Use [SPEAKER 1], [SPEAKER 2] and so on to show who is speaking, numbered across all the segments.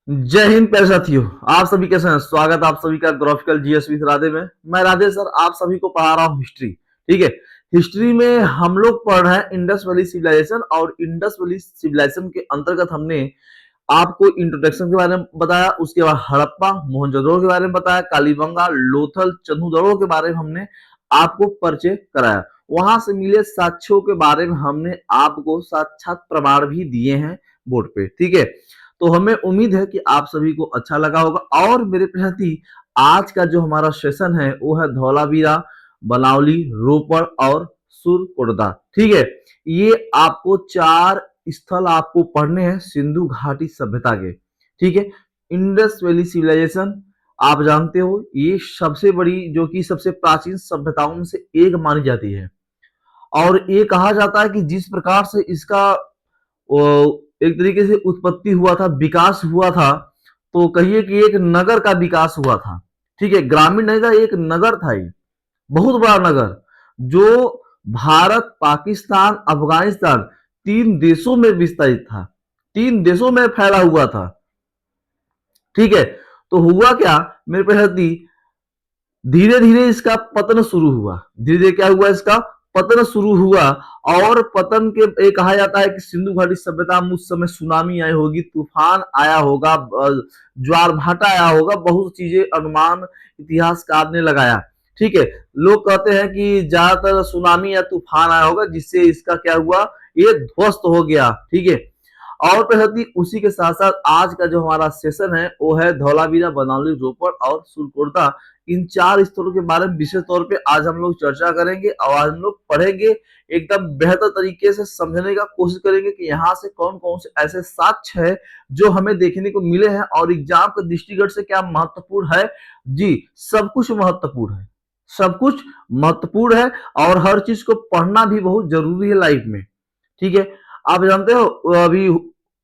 [SPEAKER 1] जय हिंद प्यारे साथियों। आप सभी कैसे हैं? स्वागत आप सभी का ग्राफिकल जीएस विद राधे में। मैं राधे सर आप सभी को पढ़ा रहा हूँ हिस्ट्री। ठीक है, हिस्ट्री में हम लोग पढ़ रहे हैं इंडस वैली सिविलाइजेशन, और इंडस वैली सिविलाइजेशन के अंतर्गत हमने आपको इंट्रोडक्शन के बारे में बताया, उसके बाद हड़प्पा मोहनजोदड़ो के बारे में बताया, कालीबंगा लोथल चंदूदड़ो के बारे में हमने आपको परिचय कराया। वहां से मिले साक्ष्यों के बारे में हमने आपको साक्षात प्रमाण भी दिए हैं बोर्ड पे। ठीक है, तो हमें उम्मीद है कि आप सभी को अच्छा लगा होगा। और मेरे प्रति आज का जो हमारा सेशन है वो है धौलावीरा, बनावली, रोपड़ और सुरकोटदा। ठीक है, ये आपको चार स्थल आपको पढ़ने हैं सिंधु घाटी सभ्यता के। ठीक है, इंडस वैली सिविलाइजेशन आप जानते हो ये सबसे बड़ी जो कि सबसे प्राचीन सभ्यताओं में से एक मानी जाती है। और ये कहा जाता है कि जिस प्रकार से इसका एक तरीके से उत्पत्ति हुआ था, विकास हुआ था, तो कहिए कि एक नगर का विकास हुआ था। ठीक है, ग्रामीण नहीं था, एक नगर था, ये बहुत बड़ा नगर जो भारत, पाकिस्तान, अफगानिस्तान तीन देशों में विस्तारित था, तीन देशों में फैला हुआ था। ठीक है, तो हुआ क्या मेरे प्रति, धीरे धीरे इसका पतन शुरू हुआ। धीरे धीरे क्या हुआ, इसका पतन शुरू हुआ। और पतन के कहा जाता है कि सिंधु घाटी सभ्यता में उस समय सुनामी आई होगी, तूफान आया होगा, ज्वार भाटा आया होगा, बहुत चीजें अनुमान इतिहासकार ने लगाया। ठीक है, लोग कहते हैं कि ज्यादातर सुनामी या तूफान आया होगा जिससे इसका क्या हुआ, ये ध्वस्त हो गया। ठीक है, और प्रहती उसी के साथ साथ आज का जो हमारा सेशन है वो है धौलावीरा, बनावली, रोपड़ और सुरकोटदा। इन चार स्थलों के बारे में विशेष तौर पे आज हम लोग चर्चा करेंगे और आज हम लोग पढ़ेंगे, एकदम बेहतर तरीके से समझने का कोशिश करेंगे कि यहाँ से कौन कौन से ऐसे साक्ष्य है जो हमें देखने को मिले हैं और एग्जाम के दृष्टिगत से क्या महत्वपूर्ण है। जी, सब कुछ महत्वपूर्ण है, सब कुछ महत्वपूर्ण है, और हर चीज को पढ़ना भी बहुत जरूरी है लाइफ में। ठीक है, आप जानते हो अभी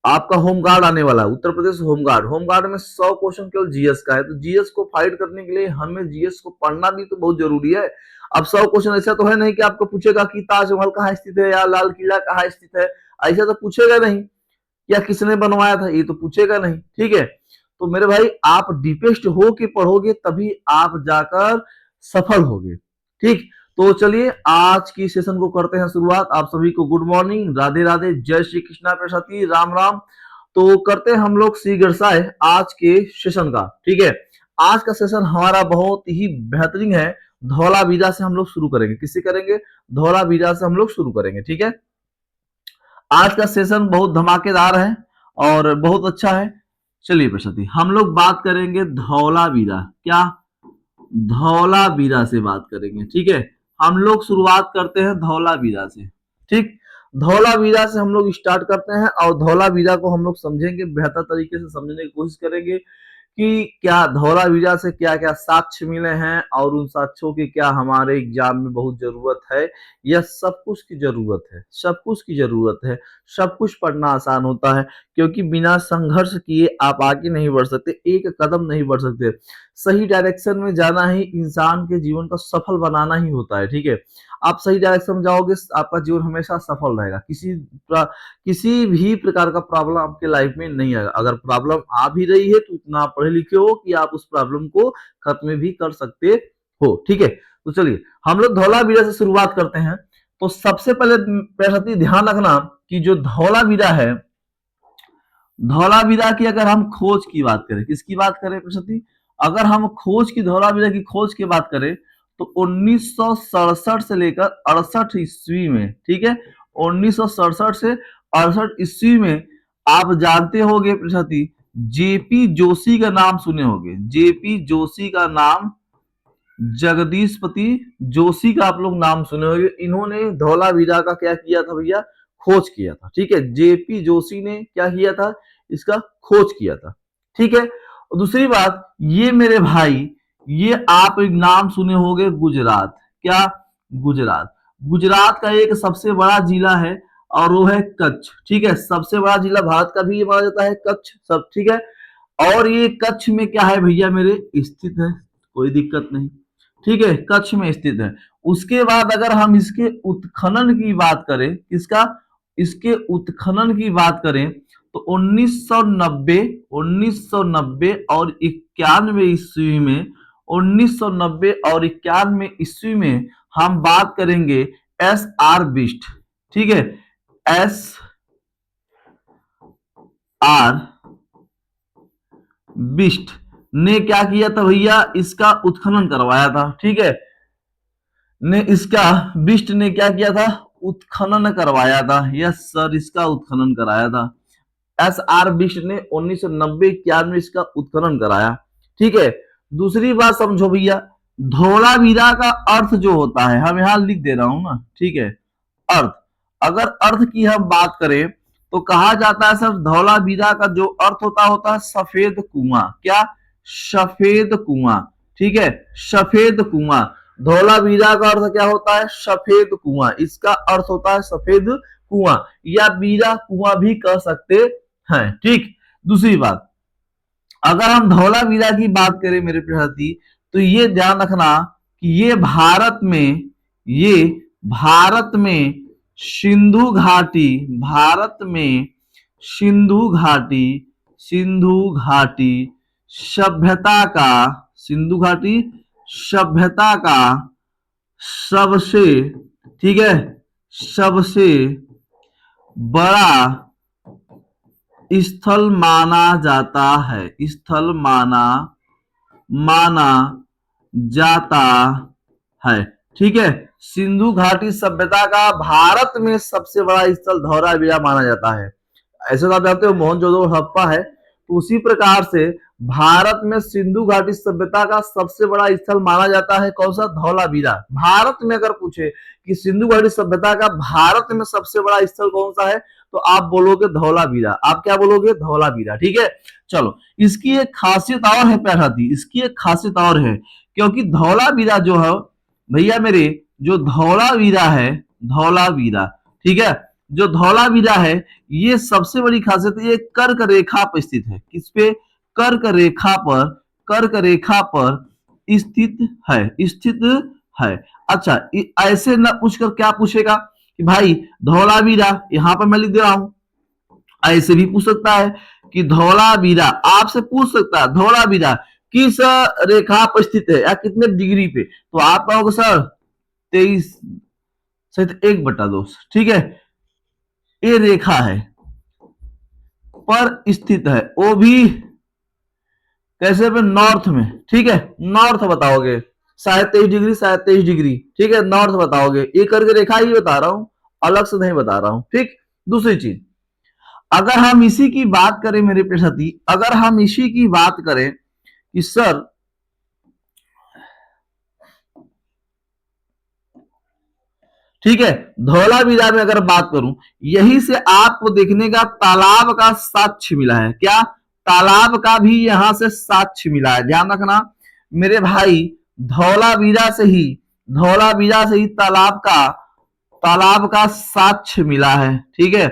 [SPEAKER 1] आपका होमगार्ड आने वाला है, उत्तर प्रदेश होमगार्ड। होमगार्ड में 100 क्वेश्चन केवल जीएस का है, तो जीएस को फाइट करने के लिए हमें जीएस को पढ़ना भी तो बहुत जरूरी है। अब 100 क्वेश्चन ऐसा तो है नहीं कि आपको पूछेगा कि ताजमहल कहाँ स्थित है या लाल किला कहाँ स्थित है, ऐसा तो पूछेगा नहीं। या किसने बनवाया था, ये तो पूछेगा नहीं। ठीक है, तो मेरे भाई आप डीपेस्ट हो के पढ़ोगे तभी आप जाकर सफल होगे। ठीक, तो चलिए आज की सेशन को करते हैं शुरुआत। आप सभी को गुड मॉर्निंग, राधे राधे, जय श्री कृष्णा प्रसादी, राम राम। तो करते हैं हम लोग शीघ्रसाय आज के सेशन का। ठीक है, आज का सेशन हमारा बहुत ही बेहतरीन है। धौलावीरा से हम लोग शुरू करेंगे। किससे करेंगे? धौलावीरा से हम लोग शुरू करेंगे। ठीक है, आज का सेशन बहुत धमाकेदार है और बहुत अच्छा है। चलिए प्रसादी, हम लोग बात करेंगे धौलावीरा। क्या? धौलावीरा से बात करेंगे। ठीक है, हम लोग शुरुआत करते हैं धौलावीरा से। ठीक, धौलावीरा से हम लोग स्टार्ट करते हैं और धौलावीरा को हम लोग समझेंगे, बेहतर तरीके से समझने की कोशिश करेंगे कि क्या धौलावीरा से क्या क्या साक्ष्य मिले हैं और उन साक्ष्यों की क्या हमारे एग्जाम में बहुत जरूरत है, या सब कुछ की जरूरत है। सब कुछ की जरूरत है, सब कुछ पढ़ना आसान होता है, क्योंकि बिना संघर्ष किए आप आगे नहीं बढ़ सकते, एक कदम नहीं बढ़ सकते। सही डायरेक्शन में जाना ही इंसान के जीवन को सफल बनाना ही होता है। ठीक है, आप सही डायरेक्शन में जाओगे आपका जीवन हमेशा सफल रहेगा। किसी भी प्रकार का प्रॉब्लम आपके लाइफ में नहीं आएगा। अगर प्रॉब्लम आ भी रही है तो इतना पढ़े लिखे हो कि आप उस प्रॉब्लम को खत्म भी कर सकते हो। ठीक है, तो चलिए हम लोग धौलावीरा से शुरुआत करते हैं। तो सबसे पहले ध्यान रखना कि जो धौलावीरा है, धौलावीरा की अगर हम खोज की बात करें, किसकी बात करें प्रसति, अगर हम खोज की, धौलावीरा की खोज की बात करें तो 1967 से लेकर 68 ईस्वी में, ठीक है, 1967 से 68 ईस्वी में आप जानते होंगे प्रसति, जेपी जोशी का नाम सुने होंगे। जेपी जोशी का नाम, जगदीशपति जोशी का आप लोग नाम सुने होंगे। इन्होंने धौलावीरा का क्या किया था भैया? खोज किया था। ठीक है, जेपी जोशी ने क्या किया था? इसका खोज किया था। ठीक है, और दूसरी बात, ये मेरे भाई, ये आप एक नाम सुने होंगे गुजरात। क्या? गुजरात। गुजरात का एक सबसे बड़ा जिला है और वो है कच्छ। ठीक है, सबसे बड़ा जिला भारत का भी ये माना जाता है, कच्छ। सब ठीक है, और ये कच्छ में क्या है भैया मेरे, स्थित है, कोई दिक्कत नहीं। ठीक है, कच्छ में स्थित है। उसके बाद अगर हम इसके उत्खनन की बात करें, किसका? इसके उत्खनन की बात करें तो 1990 1990 और 91 ईस्वी में 1990 और 91 ईस्वी में हम बात करेंगे एस आर बिस्ट। ठीक है, एस आर बिस्ट ने क्या किया था भैया, इसका उत्खनन करवाया था। ठीक है, ने इसका बिस्ट ने क्या किया था, उत्खनन करवाया था। यस सर, इसका उत्खनन कराया था। एस आर बिस्ट ने 1990-91 में इसका उत्खनन कराया। ठीक है, दूसरी बात समझो भैया, धोलावीरा का अर्थ जो होता है, हम यहां लिख दे रहा हूं ना। ठीक है, अर्थ, अगर अर्थ की हम बात करें तो कहा जाता है सर, धौलावीरा का जो अर्थ होता है सफेद कुआं। क्या, सफेद कुआं। ठीक है, सफेद कुआं। धौलावीरा का अर्थ क्या होता है, सफेद कुआं। इसका अर्थ होता है सफेद कुआं, या बीरा कुआं भी कह सकते हैं। ठीक, दूसरी बात, अगर हम धौलावीरा की बात करें मेरे साथी, तो ये ध्यान रखना कि ये भारत में सिंधु घाटी, भारत में सिंधु घाटी सभ्यता का, सिंधु घाटी सभ्यता का सबसे, ठीक है, सबसे बड़ा स्थल माना जाता है, स्थल माना जाता है। ठीक है, सिंधु घाटी सभ्यता का भारत में सबसे बड़ा स्थल धौलावीरा माना जाता है। ऐसे तो आप जानते हो मोहनजोदड़ो हड़प्पा है, तो उसी प्रकार से भारत में सिंधु घाटी सभ्यता का सबसे बड़ा स्थल माना जाता है कौन सा, धौलावीरा। भारत में अगर पूछे कि सिंधु घाटी सभ्यता का भारत में सबसे बड़ा स्थल कौन सा है, तो आप बोलोगे धौलावीरा। आप क्या बोलोगे, धौलावीरा। ठीक है, चलो, इसकी एक खासियत और है प्यारा दी, इसकी एक खासियत और है, क्योंकि धौलावीरा जो है भैया मेरे, जो धौलावीरा है, धौलावीरा, ठीक है, जो धौलावीरा है, ये सबसे बड़ी खासियत, ये कर्क रेखा पर स्थित है। किस पे, कर्क रेखा पर, कर्क रेखा पर स्थित है। अच्छा, ऐसे न पूछकर क्या पूछेगा कि भाई धौलावीरा, यहां पर मैं लिख दे रहा हूं, ऐसे भी पूछ सकता है कि धौलावीरा, आपसे पूछ सकता है धौलावीरा किस रेखा पर स्थित है या कितने डिग्री पे, तो आप कहोगे सर 23 सहित 1/2। ठीक है, ये रेखा है पर स्थित है, वो भी कैसे पे, नॉर्थ में। ठीक है, नॉर्थ बताओगे, शायद 23 डिग्री, शायद 23 डिग्री। ठीक है, नॉर्थ बताओगे, ये करके रेखा ही बता रहा हूं, अलग से नहीं बता रहा हूं। ठीक, दूसरी चीज, अगर हम इसी की बात करें मेरे प्रिय साथी, अगर हम इसी की बात करें कि सर, ठीक है, धौलावीरा में अगर बात करूं, यही से आपको देखने का तालाब का साक्ष्य मिला है। क्या, तालाब का भी यहां से साक्ष्य मिला है। ध्यान रखना मेरे भाई, धौलावीरा से ही तालाब का साक्ष्य मिला है। ठीक है,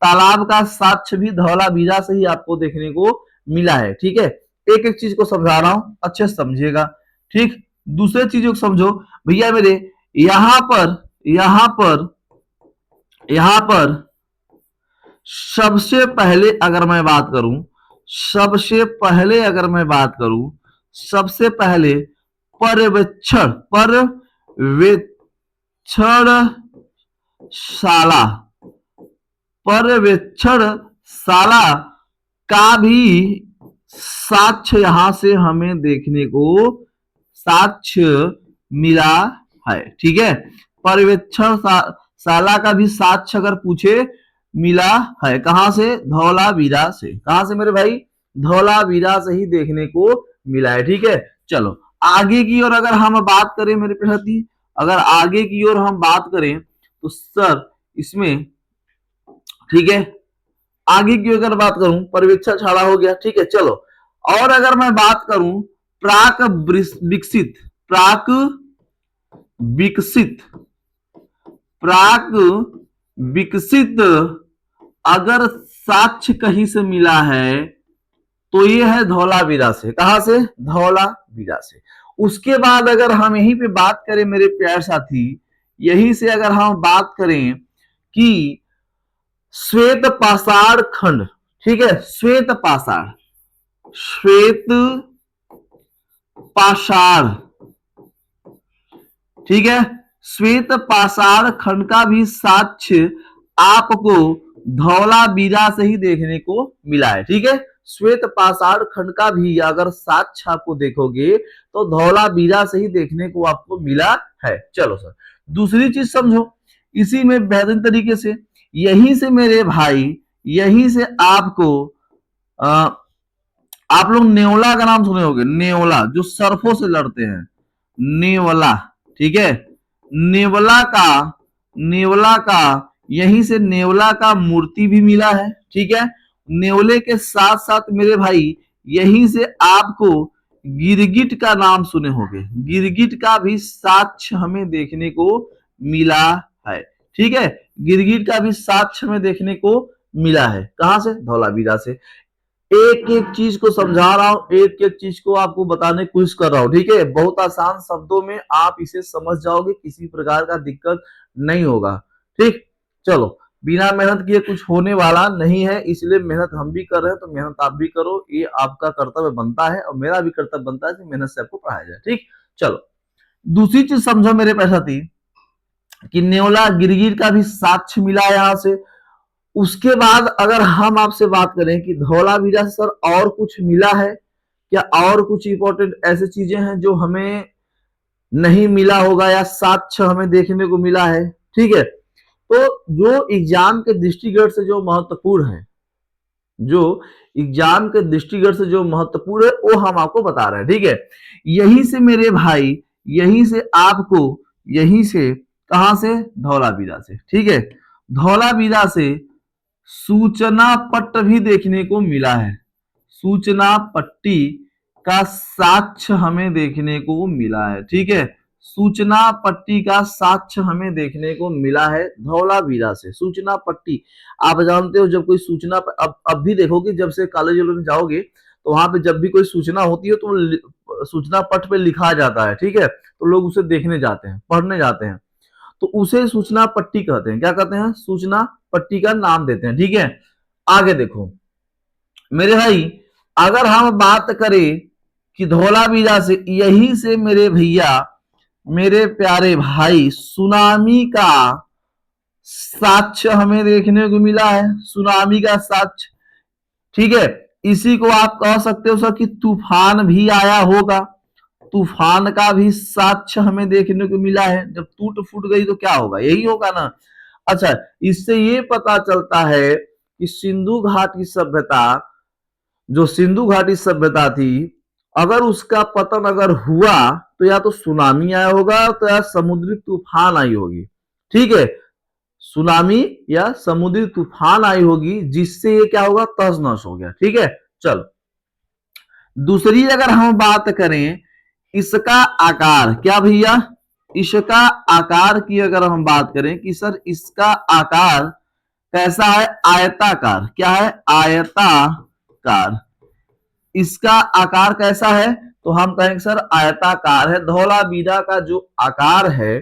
[SPEAKER 1] तालाब का साक्ष्य भी धौलावीरा से ही आपको देखने को मिला है। ठीक है, एक एक चीज को समझा रहा हूं, अच्छे से समझिएगा। ठीक, दूसरे चीजों को समझो भैया मेरे, यहां पर सबसे पहले अगर मैं बात करूं, सबसे पहले पर्यवेक्षणशाला का भी साक्ष्य यहां से हमें देखने को साक्ष्य मिला है। ठीक है, पर्यवेक्षणशाला का भी साक्ष्य अगर पूछे मिला है, कहां से, धौलावीरा से। कहां से मेरे भाई, धौलावीरा से ही देखने को मिला है। ठीक है, चलो आगे की ओर अगर हम बात करें मेरे साथी, अगर आगे की ओर हम बात करें तो सर इसमें, ठीक है, आगे की अगर बात करूं, पर्यवेक्षणशाला हो गया। ठीक है, चलो, और अगर मैं बात करूं प्राक विकसित अगर साक्ष्य कहीं से मिला है तो ये है धौलावीरा से। कहां से, धौलावीरा से। उसके बाद अगर हम यहीं पे बात करें मेरे प्यारे साथी, यहीं से अगर हम बात करें कि श्वेत पाषाण खंड, ठीक है, श्वेत पाषाण, श्वेत पाषाण, ठीक है, श्वेत पाषाण खंड का भी साक्ष्य आपको धौलावीरा से ही देखने को मिला है। ठीक है, श्वेत पाषाण खंड का भी अगर साक्ष्य आपको देखोगे तो धौलावीरा से ही देखने को आपको मिला है। चलो सर, दूसरी चीज समझो इसी में बेहतरीन तरीके से, यहीं से मेरे भाई, यहीं से आपको आप लोग नेवला का नाम सुने होंगे, नेवला जो सर्फों से लड़ते हैं, नेवला, ठीक है, नेवला का, नेवला का, यहीं से नेवला का मूर्ति भी मिला है। ठीक है, नेवले के साथ साथ मेरे भाई यहीं से आपको गिरगिट का नाम सुने होंगे, गिरगिट का भी साक्ष्य हमें देखने को मिला है। ठीक है, गिरगिट का भी साक्ष्य हमें देखने को मिला है। कहां से? धौलावीरा से। एक एक चीज को समझा रहा हूं, एक एक चीज को आपको बताने की कोशिश कर रहा हूं। ठीक है, बहुत आसान शब्दों में आप इसे समझ जाओगे, किसी प्रकार का दिक्कत नहीं होगा। ठीक, चलो, बिना मेहनत किए कुछ होने वाला नहीं है, इसलिए मेहनत हम भी कर रहे हैं तो मेहनत आप भी करो, ये आपका कर्तव्य बनता है और मेरा भी कर्तव्य बनता है कि मेहनत से आपको पढ़ाया जाए। ठीक, चलो, दूसरी चीज समझो मेरे पैसा थी कि नेवला गिरगिट का भी साक्ष्य मिला यहां से। उसके बाद अगर हम आपसे बात करें कि धौलावीरा से सर और कुछ मिला है क्या, और कुछ इंपॉर्टेंट ऐसी चीजें हैं जो हमें नहीं मिला होगा या साक्ष्य हमें देखने को मिला है। ठीक है, तो जो एग्जाम के दृष्टिगत से जो महत्वपूर्ण है, जो एग्जाम के दृष्टिगत से जो महत्वपूर्ण है वो हम आपको बता रहे हैं। ठीक है, यहीं से मेरे भाई, यहीं से आपको, यहीं से कहां से? धौलावीरा से। ठीक है, धौलावीरा से सूचना पट्ट भी देखने को मिला है, सूचना पट्टी का साक्ष्य हमें देखने को मिला है। ठीक है, सूचना पट्टी का साक्ष्य हमें देखने को मिला है धौलावीरा से। सूचना पट्टी आप जानते हो, जब कोई सूचना, अब भी देखोगे जब से कॉलेज में जाओगे तो वहां पे जब भी कोई सूचना होती है तो सूचना पट्ट पे लिखा जाता है। ठीक है, तो लोग उसे देखने जाते हैं, पढ़ने जाते हैं, तो उसे सूचना पट्टी कहते हैं। क्या कहते हैं? सूचना पट्टी का नाम देते हैं। ठीक है, आगे देखो मेरे भाई, अगर हम बात करें कि धौलावीरा से, यहीं से मेरे भैया, मेरे प्यारे भाई, सुनामी का साक्ष्य हमें देखने को मिला है, सुनामी का साक्ष्य। ठीक है, इसी को आप कह सकते हो सर कि तूफान भी आया होगा, तूफान का भी साक्ष्य हमें देखने को मिला है। जब टूट फूट गई तो क्या होगा? यही होगा ना। अच्छा, इससे ये पता चलता है कि सिंधु घाटी सभ्यता, जो सिंधु घाटी सभ्यता थी, अगर उसका पतन अगर हुआ तो या तो सुनामी आया होगा तो या समुद्री तूफान आई होगी। ठीक है, सुनामी या समुद्री तूफान आई होगी जिससे ये क्या होगा? तहस नहस हो गया। ठीक है, चलो, दूसरी अगर हम बात करें इसका आकार, क्या भैया? इसका आकार की अगर हम बात करें कि सर इसका आकार कैसा है? आयताकार। क्या है? आयताकार। इसका आकार कैसा है? तो हम कहेंगे सर आयताकार है। धौलावीरा का जो आकार है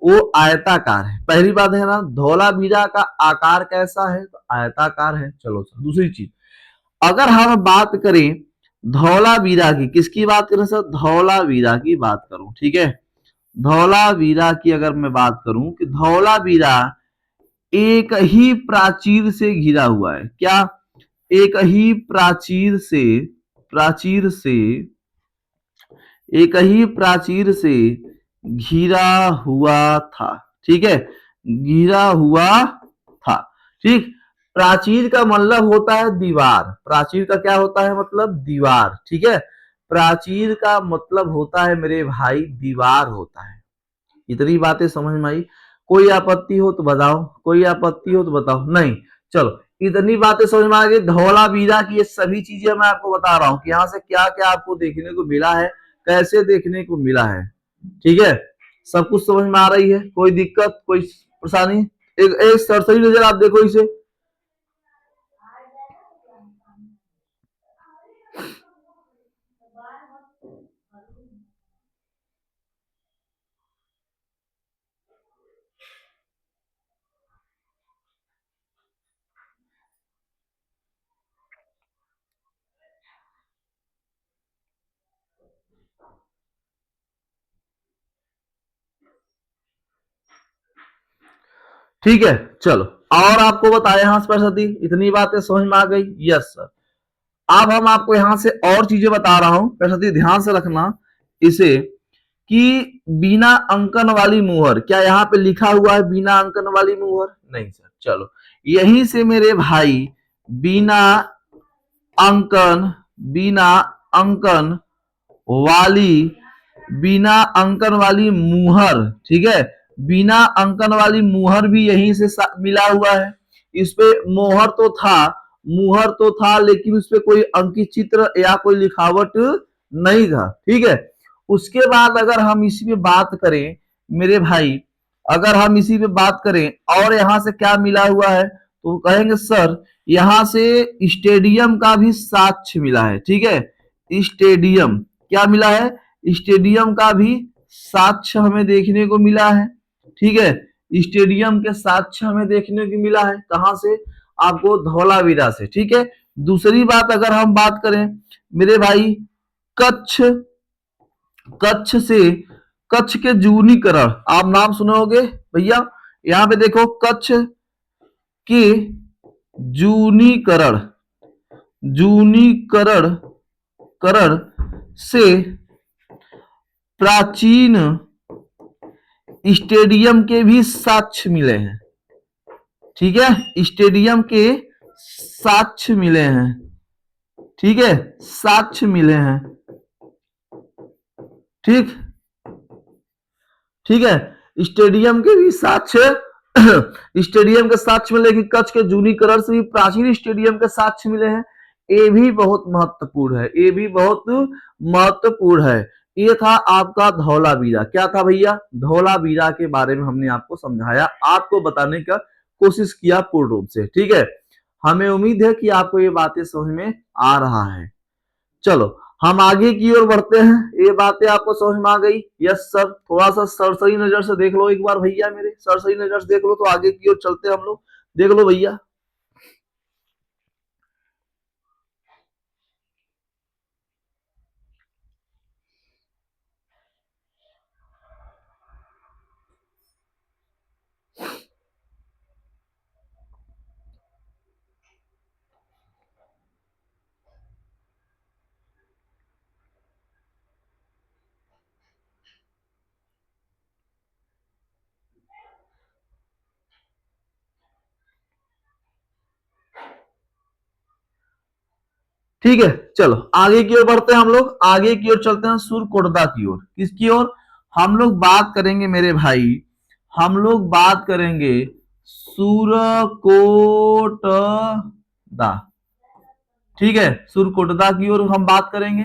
[SPEAKER 1] वो आयताकार है। पहली बात है ना, धौलावीरा का आकार कैसा है? तो आयताकार है। चलो सर, दूसरी चीज अगर हम बात करें धौलावीरा की, किसकी बात करें सर? धौलावीरा की बात करूं। ठीक है, धौलावीरा की अगर मैं बात करूं कि धौलावीरा एक ही प्राचीर से घिरा हुआ है। क्या? एक ही प्राचीर से, प्राचीर से, एक ही प्राचीर से घिरा हुआ था। ठीक है, घिरा हुआ था। ठीक, प्राचीर का मतलब होता है दीवार। प्राचीर का क्या होता है मतलब? दीवार। ठीक है, प्राचीर का मतलब होता है मेरे भाई दीवार होता है। इतनी बातें समझ में आई? कोई आपत्ति हो तो बताओ, कोई आपत्ति हो तो बताओ। नहीं, चलो, इतनी बातें समझ में आ गई। धौलावीरा की ये सभी चीजें मैं आपको बता रहा हूं कि यहाँ से क्या क्या आपको देखने को मिला है, कैसे देखने को मिला है। ठीक है, सब कुछ समझ में आ रही है? कोई दिक्कत, कोई परेशानी? एक एक सरसरी नजर आप देखो इसे। ठीक है, चलो। और आपको बताया यहां स्पर्शति, इतनी बातें समझ में आ गई? Yes sir. अब हम आपको यहां से और चीजें बता रहा हूं, स्पर्शति ध्यान से रखना इसे, कि बिना अंकन वाली मुहर, क्या यहाँ पे लिखा हुआ है बिना अंकन वाली मुहर? नहीं सर। चलो, यहीं से मेरे भाई बिना अंकन, बिना अंकन वाली, बिना अंकन वाली मुहर, ठीक है, बिना अंकन वाली मुहर भी यहीं से मिला हुआ है। इस पे मोहर तो था, मुहर तो था, लेकिन उस पे कोई अंकित चित्र या कोई लिखावट नहीं था, ठीक है। उसके बाद अगर हम इसी पे बात करें मेरे भाई, अगर हम इसी पे बात करें और यहां से क्या मिला हुआ है, तो कहेंगे सर यहां से स्टेडियम का भी साक्ष्य मिला है, ठीक है। स्टेडियम क्या मिला है? स्टेडियम का भी साक्ष्य हमें देखने को मिला है, ठीक है। स्टेडियम के साक्ष्य हमें देखने को मिला है, कहां से? आपको धौलावीरा से, ठीक है। दूसरी बात अगर हम बात करें मेरे भाई, कच्छ, कच्छ से, कच्छ के जूनीकरण, आप नाम सुनोगे भैया, यहां पे देखो कच्छ के जूनीकरण, जूनीकरण करण से प्राचीन स्टेडियम के भी साक्ष्य मिले हैं, ठीक है। स्टेडियम के साक्ष्य मिले हैं, ठीक है, साक्ष्य मिले हैं, ठीक, ठीक है। स्टेडियम के भी साक्ष्य स्टेडियम के साक्ष्य मिले कि कच्छ के जूनीकरण से भी प्राचीन स्टेडियम के साक्ष्य मिले हैं। ये भी बहुत महत्वपूर्ण है, ये भी बहुत महत्वपूर्ण है। ये था आपका धौलावीरा। क्या था भैया? धौलावीरा के बारे में हमने आपको समझाया, आपको बताने का कोशिश किया पूर्ण रूप से, ठीक है। हमें उम्मीद है कि आपको ये बातें समझ में आ रहा है। चलो हम आगे की ओर बढ़ते हैं, ये बातें आपको समझ में आ गई? Yes sir. थोड़ा सा सरसरी नजर से देख लो एक बार भैया, मेरे सरसरी नजर से देख लो, तो आगे की ओर चलते हैं हम लोग। देख लो भैया। ठीक है, चलो आगे की ओर बढ़ते हैं हम लोग, आगे की ओर चलते हैं सुरकोटदा की ओर। किसकी ओर? हम लोग बात करेंगे मेरे भाई, हम लोग बात करेंगे सुरकोटदा, ठीक है। सुरकोटदा की ओर हम बात करेंगे।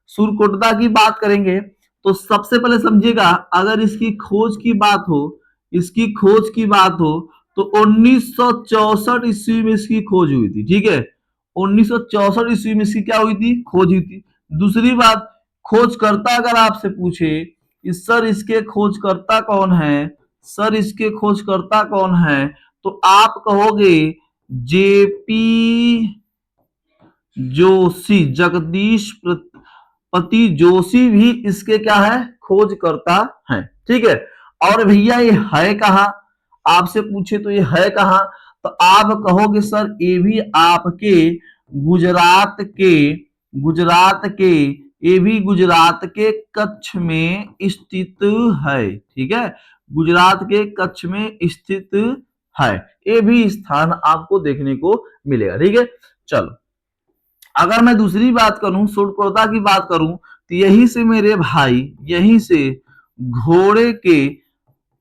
[SPEAKER 1] सुरकोटदा की बात करेंगे तो सबसे पहले समझिएगा, अगर इसकी खोज की बात हो, इसकी खोज की बात हो, तो 1964 ईस्वी में इसकी खोज हुई थी, ठीक है। 1964 ईस्वी में इसकी क्या हुई थी? खोज हुई थी। दूसरी बात, खोजकर्ता अगर आपसे पूछे इस सर इसके खोजकर्ता कौन है, सर इसके खोजकर्ता कौन है, तो आप कहोगे जेपी जोशी, जगदीश पति जोशी भी इसके क्या है? खोजकर्ता है, ठीक है। और भैया ये है कहां? आपसे पूछे तो ये है कहां, तो आप कहोगे सर ये भी आपके गुजरात के, गुजरात के, ये भी गुजरात के कच्छ में स्थित है, ठीक है। गुजरात के कच्छ में स्थित है, ये भी स्थान आपको देखने को मिलेगा, ठीक है। चलो अगर मैं दूसरी बात करूं, सुरकोटदा की बात करूं, तो यहीं से मेरे भाई, यहीं से घोड़े के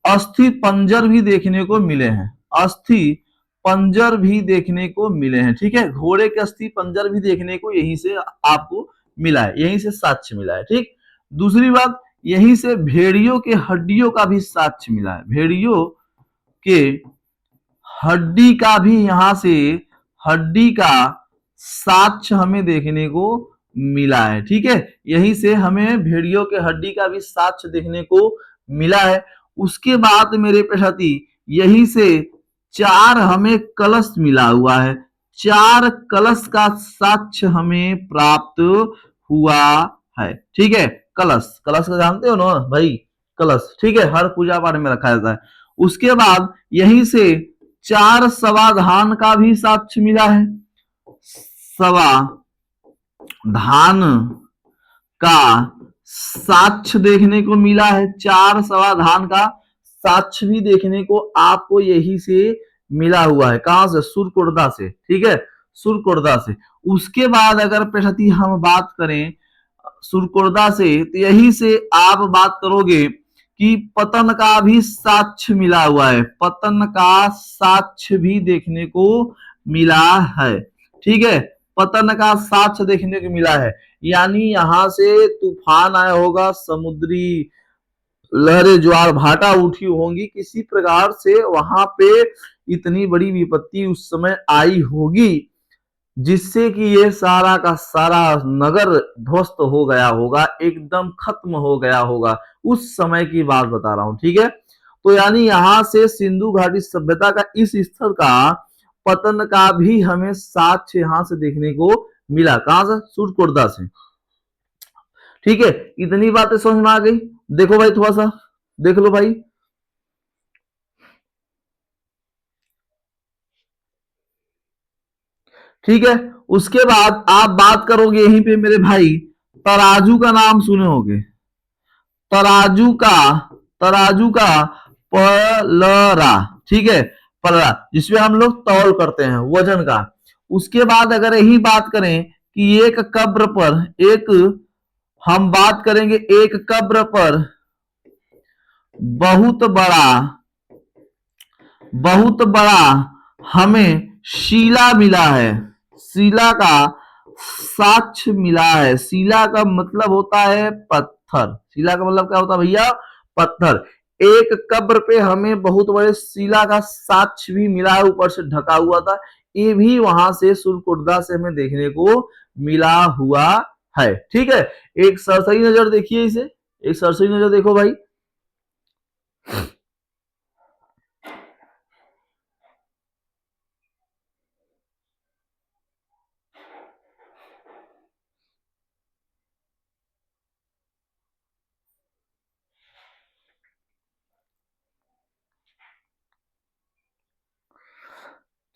[SPEAKER 1] अस्थि पंजर भी देखने को मिले हैं, अस्थि पंजर भी देखने को मिले हैं, ठीक है। घोड़े के अस्थि पंजर भी देखने को यहीं से आपको मिला है, यहीं से साक्ष्य मिला है, ठीक। दूसरी बात, यहीं से भेड़ियों के हड्डियों का भी साक्ष्य मिला है, भेड़ियों के हड्डी का भी यहां से, हड्डी का साक्ष्य हमें देखने को मिला है, ठीक है। यहीं से हमें भेड़ियों के हड्डी का भी साक्ष्य देखने को मिला है। उसके बाद मेरे प्रति यहीं से 4 हमें कलश मिला हुआ है, 4 कलश का साक्ष्य हमें प्राप्त हुआ है, ठीक है। कलश, कलश का जानते हो ना भाई, कलश, ठीक है, हर पूजा पाठ में रखा जाता है। उसके बाद यहीं से 4 सवा धान का भी साक्ष्य मिला है, सवा धान का साक्ष्य देखने को मिला है, 4 सवा धान का साक्ष्य भी देखने को आपको यही से मिला हुआ है। कहां से? सुरकुर्दा से, ठीक है, सुरकुर्दा से। उसके बाद अगर प्रति हम बात करें सुरकुर्दा से, तो यही से आप बात करोगे कि पतन का भी साक्ष्य मिला हुआ है, पतन का साक्ष्य भी देखने को मिला है, ठीक है, पतन का साक्ष्य देखने को मिला है। यानी यहां से तूफान आया होगा, समुद्री लहरें ज्वार भाटा उठी होंगी, किसी प्रकार से वहां पे इतनी बड़ी विपत्ति उस समय आई होगी जिससे कि ये सारा का सारा नगर ध्वस्त हो गया होगा, एकदम खत्म हो गया होगा। उस समय की बात बता रहा हूं, ठीक है। तो यानी यहां से सिंधु घाटी सभ्यता का इस स्तर का पतन का भी हमें साक्ष्य यहां से देखने को मिला। कहां से? सुरकुर्दा से, ठीक है। इतनी बातें समझ में आ गई? देखो भाई, थोड़ा सा देख लो भाई। ठीक है, उसके बाद आप बात करोगे यहीं पे मेरे भाई, तराजू का नाम सुने होगे, तराजू का, तराजू का पलरा, ठीक है, पलरा, जिसमें हम लोग तौल करते हैं वजन का। उसके बाद अगर यही बात करें कि एक कब्र पर, एक हम बात करेंगे एक कब्र पर बहुत बड़ा, बहुत बड़ा हमें शिला मिला है, शिला का साक्ष्य मिला है। शिला का मतलब होता है पत्थर, शिला का मतलब क्या होता है भैया? पत्थर। एक कब्र पे हमें बहुत बड़े शिला का साक्ष्य भी मिला है, ऊपर से ढका हुआ था, ये भी वहां से सुरकुर्दा से हमें देखने को मिला हुआ है, ठीक है। एक सरसरी नजर देखिए इसे, एक सरसरी नजर देखो भाई।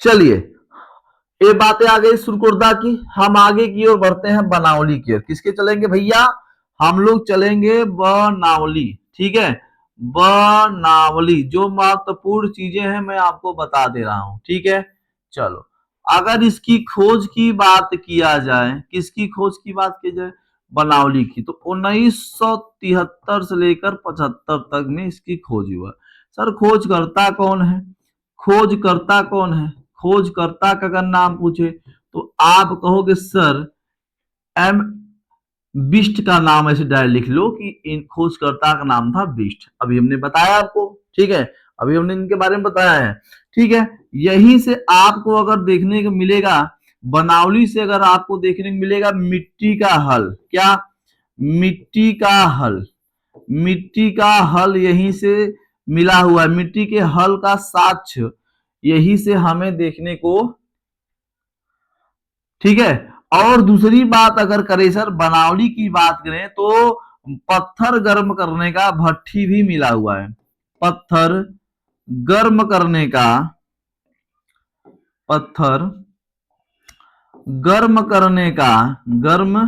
[SPEAKER 1] चलिए, ये बातें आ गई सुरकुर्दा की। हम आगे की ओर बढ़ते हैं, बनावली की ओर। किसके चलेंगे भैया? हम लोग चलेंगे बनावली, ठीक है। बनावली, जो महत्वपूर्ण चीजें हैं मैं आपको बता दे रहा हूं, ठीक है। चलो, अगर इसकी खोज की बात किया जाए, किसकी खोज की बात की जाए? बनावली की, तो 1973 से लेकर 75 तक में इसकी खोज हुआ। सर, खोजकर्ता कौन है? खोजकर्ता कौन है? खोजकर्ता का अगर नाम पूछे तो आप कहोगे सर एम बिस्ट का नाम ऐसे डायरेक्ट लिख लो कि इन खोजकर्ता का नाम था बिस्ट। अभी हमने बताया आपको, ठीक है, अभी हमने इनके बारे में बताया है, ठीक है। यहीं से आपको अगर देखने को मिलेगा, बनावली से अगर आपको देखने को मिलेगा मिट्टी का हल, क्या? मिट्टी का हल, मिट्टी का हल यहीं से मिला हुआ है, मिट्टी के हल का साक्ष्य यही से हमें देखने को, ठीक है। और दूसरी बात अगर करें सर, बनावली की बात करें तो पत्थर गर्म करने का भट्ठी भी मिला हुआ है, पत्थर गर्म करने का, पत्थर गर्म करने का, गर्म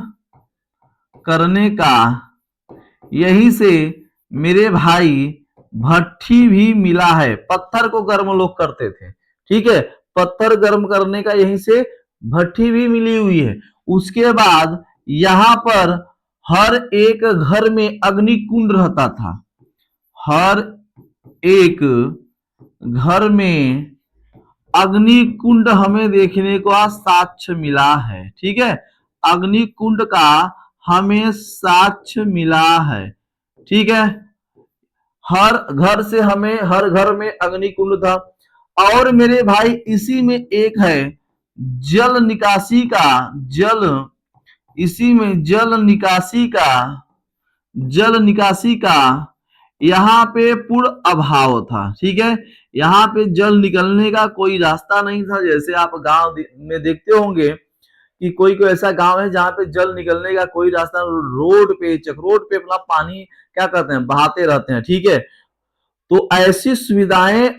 [SPEAKER 1] करने का यही से मेरे भाई भट्ठी भी मिला है। पत्थर को गर्म लोग करते थे, ठीक है, पत्थर गर्म करने का यहीं से भट्ठी भी मिली हुई है। उसके बाद यहां पर हर एक घर में अग्नि कुंड रहता था, हर एक घर में अग्नि कुंड हमें देखने को साक्ष्य मिला है, ठीक है, अग्नि कुंड का हमें साक्ष्य मिला है, ठीक है। हर घर से हमें, हर घर में अग्नि कुंड था। और मेरे भाई इसी में एक है जल निकासी का, जल, इसी में जल निकासी का, जल निकासी का यहाँ पे पूर्ण अभाव था, ठीक है। यहाँ पे जल निकलने का कोई रास्ता नहीं था। जैसे आप गांव में देखते होंगे कि कोई ऐसा गांव है जहां पे जल निकलने का कोई रास्ता, रोड पे, चक्रोड पे अपना पानी क्या करते हैं, बहाते रहते हैं, ठीक है। तो ऐसी सुविधाएं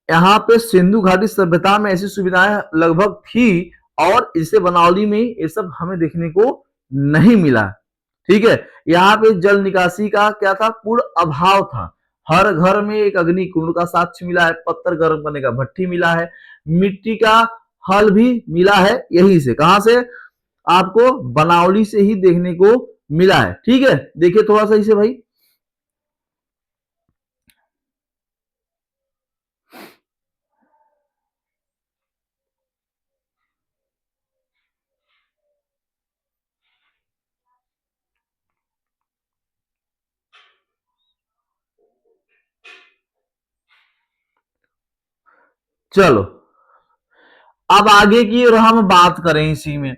[SPEAKER 1] यहाँ पे सिंधु घाटी सभ्यता में ऐसी सुविधाएं लगभग थी और इसे बनावली में ये सब हमें देखने को नहीं मिला। ठीक है, यहाँ पे जल निकासी का क्या था, पूर्ण अभाव था। हर घर में एक अग्नि कुंड का साक्ष्य मिला है, पत्थर गर्म करने का भट्टी मिला है, मिट्टी का हल भी मिला है। यही से कहां से, आपको बनावली से ही देखने को मिला है। ठीक है, देखिए थोड़ा सा इसे भाई। चलो अब आगे की और हम बात करें इसी में,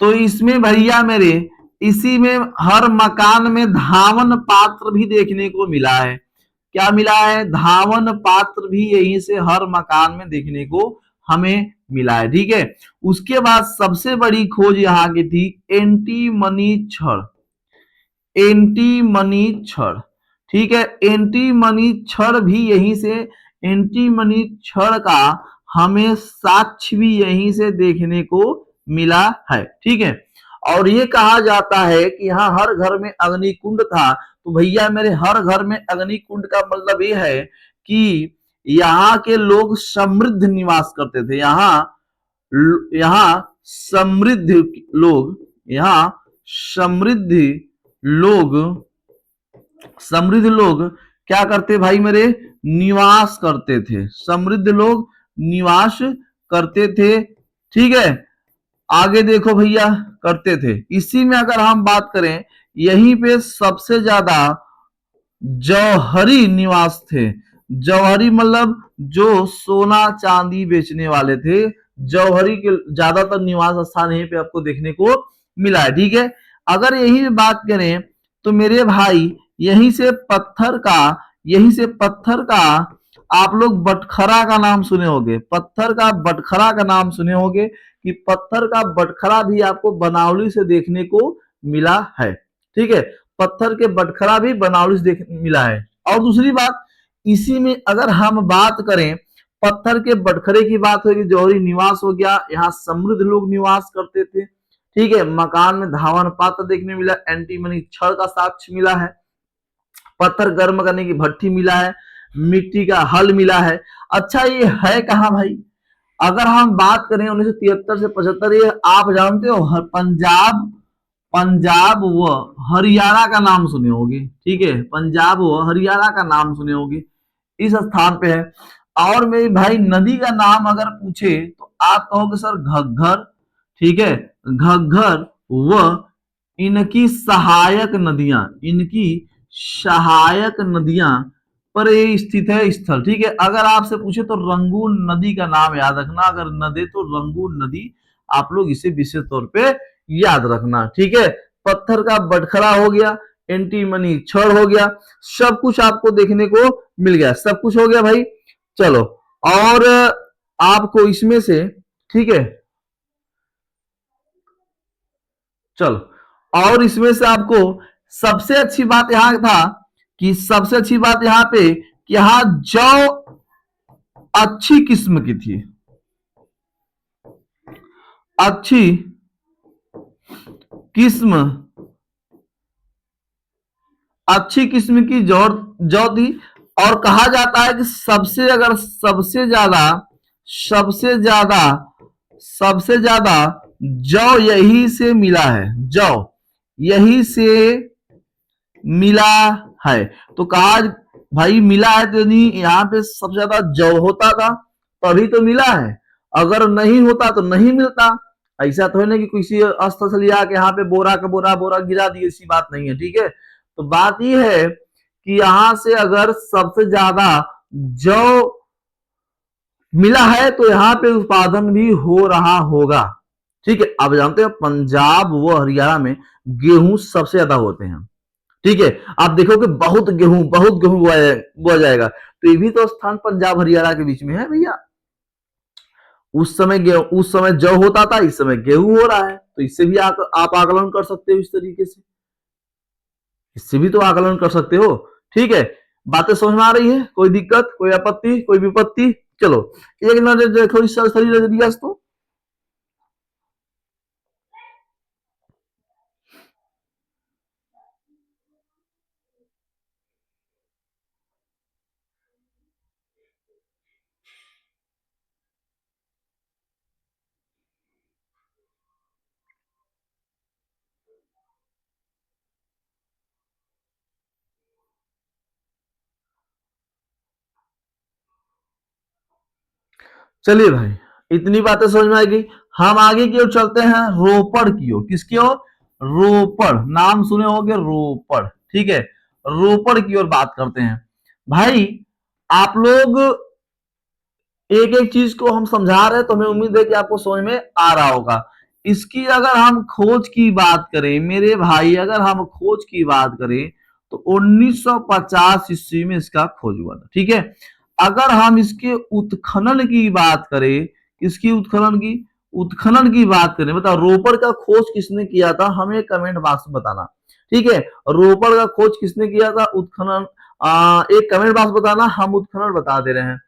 [SPEAKER 1] तो इसमें भैया मेरे, इसी में हर मकान में धावन पात्र भी देखने को मिला है। क्या मिला है, धावन पात्र भी यहीं से हर मकान में देखने को हमें मिला है। ठीक है, उसके बाद सबसे बड़ी खोज यहाँ की थी एंटी मनी छड़, एंटी मनी छड़। ठीक है, एंटी मनी छड़ भी यहीं से, एंटी मनी छड़ का हमें साक्ष्य भी यहीं से देखने को मिला है। ठीक है, और ये कहा जाता है कि यहाँ हर घर में अग्निकुंड था। तो भैया मेरे, हर घर में अग्निकुंड का मतलब ये है कि यहाँ के लोग समृद्ध निवास करते थे। यहाँ समृद्ध लोग, यहाँ समृद्ध लोग, समृद्ध लोग क्या करते भाई मेरे, निवास करते थे। समृद्ध लोग निवास करते थे। ठीक है, आगे देखो भैया, करते थे। इसी में अगर हम बात करें, यहीं पे सबसे ज्यादा जौहरी निवास थे। जौहरी मतलब जो सोना चांदी बेचने वाले थे, जौहरी के ज्यादातर निवास स्थान यहीं पे आपको देखने को मिला है। ठीक है, अगर यही बात करें तो मेरे भाई, यहीं से पत्थर का, यहीं से पत्थर का आप लोग बटखरा का नाम सुने होंगे, पत्थर का बटखरा का नाम सुने होंगे कि पत्थर का बटखरा भी आपको बनावली से देखने को मिला है। ठीक है, पत्थर के बटखरा भी बनावली से देखने मिला है। और दूसरी बात, इसी में अगर हम बात करें, पत्थर के बटखरे की बात होगी, जौहरी निवास हो गया, यहाँ समृद्ध लोग निवास करते थे। ठीक है, मकान में धावन पात्र देखने मिला, एंटीमनी छड़ का साक्ष्य मिला है, पत्थर गर्म करने की भट्टी मिला है, मिट्टी का हल मिला है। अच्छा, ये है कहाँ भाई, अगर हम बात करें 1973 से 75, ये आप जानते हो पंजाब, पंजाब व हरियाणा का नाम सुने होंगे। ठीक है, पंजाब व हरियाणा का नाम सुने होंगे, इस स्थान पे है। और मेरी भाई नदी का नाम अगर पूछे तो आप कहोगे सर घग्घर। ठीक है, घग्घर व इनकी सहायक नदियां, इनकी सहायक नदियां पर ये स्थित है स्थल। ठीक है, अगर आपसे पूछे तो रंगून नदी का नाम याद रखना, अगर न दे तो रंगून नदी, आप लोग इसे विशेष तौर पे याद रखना। ठीक है, पत्थर का बटखरा हो गया, एंटीमनी छड़ हो गया, सब कुछ आपको देखने को मिल गया, सब कुछ हो गया भाई। चलो, और आपको इसमें से, ठीक है, चलो, और इसमें से आपको सबसे अच्छी बात यहां था कि सबसे अच्छी बात यहां पे कि यहां जौ अच्छी किस्म की थी, अच्छी किस्म, अच्छी किस्म की जौ जौ थी। और कहा जाता है कि सबसे, अगर सबसे ज्यादा, सबसे ज्यादा, सबसे ज्यादा जौ यही से मिला है, जौ यही से मिला है। तो कहा भाई मिला है, तो नहीं, यहाँ पे सबसे ज्यादा जौ होता था तभी तो मिला है, अगर नहीं होता तो नहीं मिलता। ऐसा तो है ना कि किसी अस्त्र से लिया के यहाँ पे बोरा का बोरा बोरा गिरा दिए, ऐसी बात नहीं है। ठीक है, तो बात यह है कि यहां से अगर सबसे ज्यादा जौ मिला है तो यहाँ पे उत्पादन भी हो रहा होगा। ठीक है, आप जानते हैं पंजाब व हरियाणा में गेहूं सबसे ज्यादा होते हैं। ठीक है, आप देखोगे बहुत गेहूं, बहुत गेहूं बोया जाएगा, तो ये भी तो स्थान पंजाब हरियाणा के बीच में है भैया। उस समय गेहूं, उस समय जौ होता था, इस समय गेहूं हो रहा है, तो इससे भी आप आकलन कर सकते हो, इस तरीके से, इससे भी तो आकलन कर सकते हो। ठीक है, बातें समझ में आ रही है, कोई दिक्कत, कोई आपत्ति, कोई विपत्ति? चलो एक नजर देखो इस सही नजरिया से। तो चलिए भाई, इतनी बातें समझ में आएगी। हम आगे की ओर चलते हैं, रोपड़ की ओर। किसकी ओर? रोपड़, नाम सुने होंगे रोपड़, ठीक है। रोपड़ की ओर बात करते हैं भाई। आप लोग एक एक चीज को हम समझा रहे हैं, तो हमें उम्मीद है कि आपको समझ में आ रहा होगा। इसकी अगर हम खोज की बात करें मेरे भाई, अगर हम खोज की बात करें तो 1950 ईस्वी में इसका खोज हुआ था, ठीक है। अगर हम इसके उत्खनन की बात करें, इसकी उत्खनन की बात करें, बताओ रोपड़ का खोज किसने किया था, हमें कमेंट बॉक्स में बताना, ठीक है। रोपड़ का खोज किसने किया था, उत्खनन, एक कमेंट बॉक्स बताना, हम उत्खनन बता दे रहे हैं।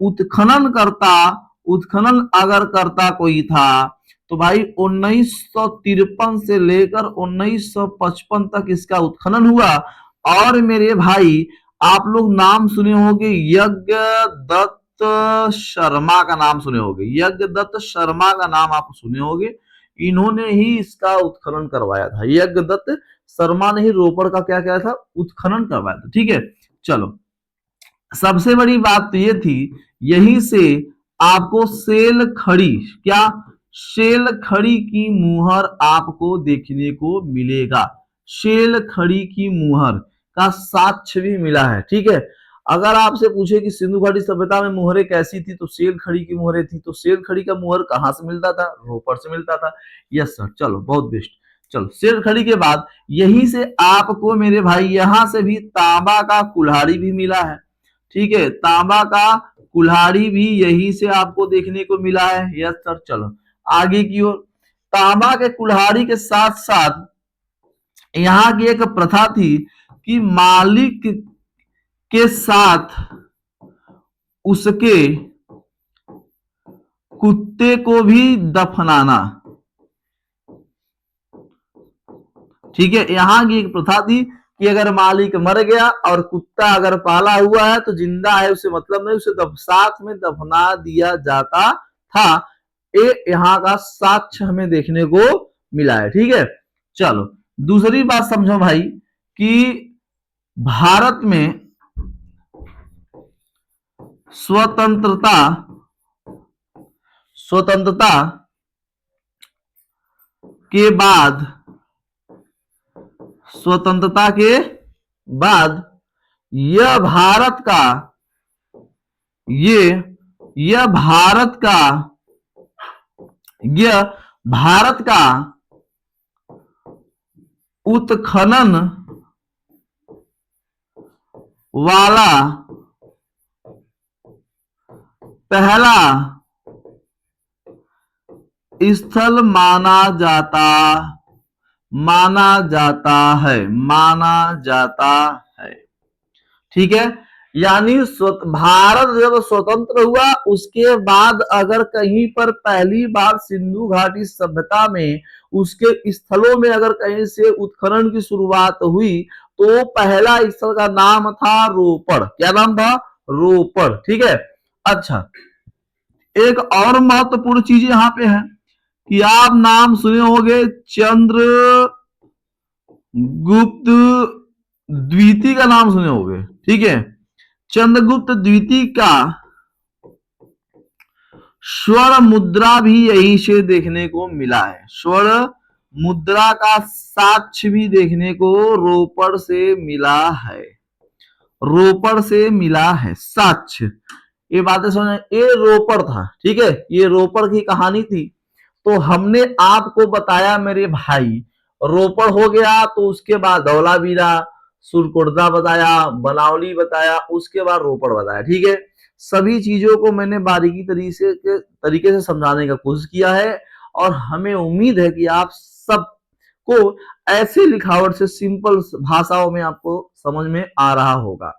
[SPEAKER 1] उत्खनन अगर करता कोई था तो भाई 1953 से लेकर 1955 तक इसका उत्खनन हुआ। और मेरे भाई आप लोग नाम सुने होंगे यज्ञ दत्त शर्मा का नाम सुने होंगे, यज्ञ दत्त शर्मा का नाम आप सुने होंगे। इन्होंने ही इसका उत्खनन करवाया था, यज्ञ दत्त शर्मा ने ही रोपड़ का क्या किया था, उत्खनन करवाया था, ठीक है। चलो सबसे बड़ी बात तो ये थी, यहीं से आपको सेल खड़ी, क्या सेल खड़ी की मुहर आपको देखने को मिलेगा। सेल खड़ी की मुहर का साक्ष्य भी मिला है, ठीक है। अगर आपसे पूछे कि सिंधु घाटी सभ्यता में मुहरें कैसी थी, तो सेल खड़ी की मुहरें थी। तो सेल खड़ी का मुहर कहां से मिलता था, रोपड़ से मिलता था। यस सर, चलो बहुत बेस्ट। चलो सेल खड़ी के बाद यहीं से आपको मेरे भाई यहां से भी तांबा का कुल्हाड़ी भी मिला है, ठीक है। तांबा का कुल्हाड़ी भी यहीं से आपको देखने को मिला है। यस सर, चलो आगे की ओर। तांबा के कुल्हाड़ी के साथ साथ यहाँ की एक प्रथा थी कि मालिक के साथ उसके कुत्ते को भी दफनाना, ठीक है। यहाँ की एक प्रथा थी कि अगर मालिक मर गया और कुत्ता अगर पाला हुआ है तो जिंदा है उसे मतलब नहीं, उसे साथ में दफना दिया जाता था। ये यहाँ का साक्ष्य हमें देखने को मिला है, ठीक है। चलो दूसरी बात समझो भाई कि भारत में स्वतंत्रता स्वतंत्रता के बाद स्वतंत्रता के बाद यह भारत का ये यह भारत का यह भारत का उत्खनन वाला पहला स्थल माना जाता है, ठीक है। यानी भारत जब स्वतंत्र हुआ उसके बाद अगर कहीं पर पहली बार सिंधु घाटी सभ्यता में उसके स्थलों में अगर कहीं से उत्खनन की शुरुआत हुई तो पहला स्थल का नाम था रोपड़। क्या नाम था? रोपड़, ठीक है। अच्छा एक और महत्वपूर्ण चीज यहां पे है कि आप नाम सुने होंगे चंद्रगुप्त द्वितीय का नाम सुने होंगे, ठीक है। चंद्रगुप्त द्वितीय का स्वर्ण मुद्रा भी यहीं से देखने को मिला है। स्वर्ण मुद्रा का साक्ष्य भी देखने को रोपड़ से मिला है, रोपड़ से मिला है साक्ष्य। ये बातें समझ, ये रोपड़ था, ठीक है। ये रोपड़ की कहानी थी। तो हमने आपको बताया मेरे भाई, रोपड़ हो गया तो उसके बाद धौलावीरा, सुरकुर्दा बताया, बनावली बताया, उसके बाद रोपड़ बताया, ठीक है। सभी चीजों को मैंने बारीकी तरीके से समझाने का कोशिश किया है और हमें उम्मीद है कि आप सबको ऐसे लिखावट से सिंपल भाषाओं में आपको समझ में आ रहा होगा।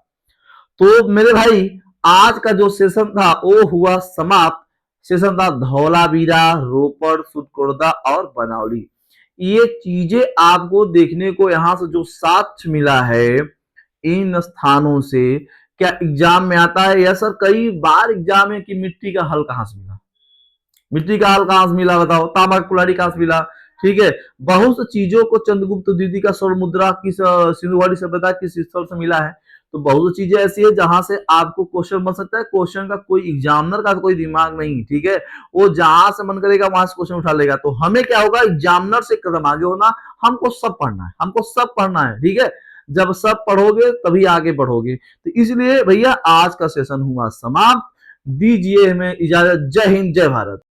[SPEAKER 1] तो मेरे भाई आज का जो सेशन था वो हुआ समाप्त। सेशन था धौलावीरा, रोपड़, सुरकुर्दा और बनौली। ये चीजें आपको देखने को यहाँ से जो साक्ष्य मिला है इन स्थानों से, क्या एग्जाम में आता है? या सर कई बार एग्जाम है कि मिट्टी का हल कहां से मिला, मिट्टी का हल कहां से मिला बताओ, तांबा का कुल्हाड़ी कहां से मिला। ठीक है, बहुत सी चीजों को चंद्रगुप्त द्वितीय का स्वर्ण मुद्रा किस सिंधु घाटी सभ्यता किस स्थल से मिला है। तो बहुत सी चीजें ऐसी है जहां से आपको क्वेश्चन बन सकता है। क्वेश्चन का कोई एग्जामिनर का कोई दिमाग नहीं, ठीक है, वो जहां से मन करेगा वहां से क्वेश्चन उठा लेगा। तो हमें क्या होगा, एग्जामिनर से कदम आगे होना, हमको सब पढ़ना है, हमको सब पढ़ना है, ठीक है। जब सब पढ़ोगे तभी आगे बढ़ोगे। तो इसलिए भैया आज का सेशन हुआ समाप्त, दीजिए हमें इजाजत। जय हिंद, जय भारत।